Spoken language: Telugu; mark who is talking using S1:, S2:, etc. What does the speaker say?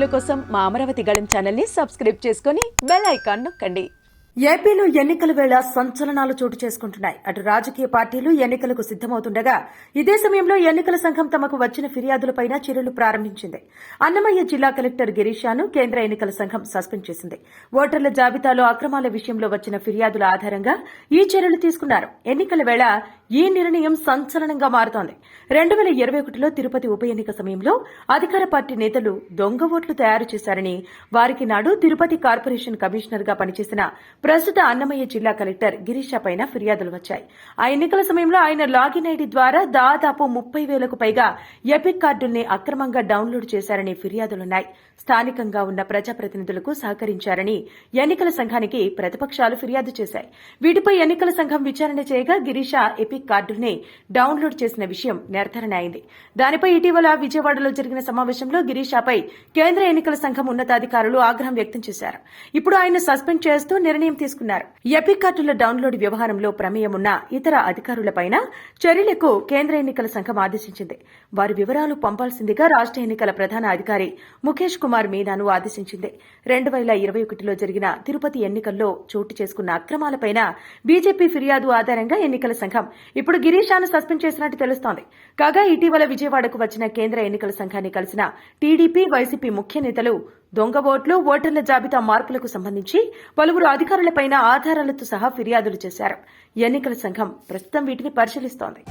S1: వీడియోల కోసం మా అమరావతి గళం ఛానల్ ని సబ్స్క్రైబ్ చేసుకుని బెల్ ఐకాన్ నొక్కండి.
S2: ఏపీలో ఎన్నికల వేళ సంచలనాలు చోటు చేసుకుంటున్నాయి. అటు రాజకీయ పార్టీలు ఎన్నికలకు సిద్దమవుతుండగా ఇదే సమయంలో ఎన్నికల సంఘం తమకు వచ్చిన ఫిర్యాదులపైన చర్యలు ప్రారంభించింది. అన్నమయ్య జిల్లా కలెక్టర్ గిరీషాను కేంద్ర ఎన్నికల సంఘం సస్పెండ్ చేసింది. ఓటర్ల జాబితాలో అక్రమాల విషయంలో వచ్చిన ఫిర్యాదుల ఆధారంగా ఈ చర్యలు తీసుకున్నారు. ఎన్నికల వేళ ఈ నిర్ణయం సంచలనంగా మారుతోంది. 2021లో తిరుపతి ఉప ఎన్నిక సమయంలో అధికార పార్టీ నేతలు దొంగ ఓట్లు తయారు చేశారని, వారికి నాడు తిరుపతి కార్పొరేషన్ కమిషనర్ గా పనిచేసిన ప్రస్తుత అన్నమయ్య జిల్లా కలెక్టర్ గిరీష పైన ఫిర్యాదులు వచ్చాయి. ఆ ఎన్నికల సమయంలో ఆయన లాగిన్ ఐడి ద్వారా దాదాపు 30,000కు పైగా ఎపిక్ కార్డుల్ని అక్రమంగా డౌన్లోడ్ చేశారని ఫిర్యాదులున్నాయి. స్థానికంగా ఉన్న ప్రజాప్రతినిధులకు సహకరించారని ఎన్నికల సంఘానికి ప్రతిపక్షాలు ఫిర్యాదు చేశాయి. వీటిపై ఎన్నికల సంఘం విచారణ చేయగా గిరీష ఎపిక్ కార్డుల్ని డౌన్లోడ్ చేసిన విషయం నిర్ధారణ అయింది. దానిపై ఇటీవల విజయవాడలో జరిగిన సమావేశంలో గిరీషపై కేంద్ర ఎన్నికల సంఘం ఉన్నతాధికారులు ఆగ్రహం వ్యక్తం చేశారు. ఇప్పుడు ఆయన సస్పెండ్ చేస్తూ నిర్ణయం తీసుకున్నారు. ఎపిక్ కార్డుల డౌన్లోడ్ వ్యవహారంలో ప్రమేయం ఉన్న ఇతర అధికారులపైన చర్యలకు కేంద్ర ఎన్నికల సంఘం ఆదేశించింది. వారి వివరాలు పంపాల్సిందిగా రాష్ట్ర ఎన్నికల ప్రధాన అధికారి ముఖేష్ కుమార్ మీనాను ఆదేశించింది. 2021లో జరిగిన తిరుపతి ఎన్నికల్లో చోటు చేసుకున్న అక్రమాలపైన బీజేపీ ఫిర్యాదు ఆధారంగా ఎన్నికల సంఘం ఇప్పుడు గిరీషాను సస్పెండ్ చేసినట్టు తెలుస్తోంది. కాగా ఇటీవల విజయవాడకు వచ్చిన కేంద్ర ఎన్నికల సంఘాన్ని కలిసిన టీడీపీ, వైసీపీ ముఖ్య నేతలు దొంగ ఓట్లు, ఓటర్ల జాబితా మార్పులకు సంబంధించి పలువురు అధికారులపైన ఆధారాలతో సహా ఫిర్యాదులు చేశారు. ఎన్నికల సంఘం ప్రస్తుతం వీటిని పరిశీలిస్తోంది.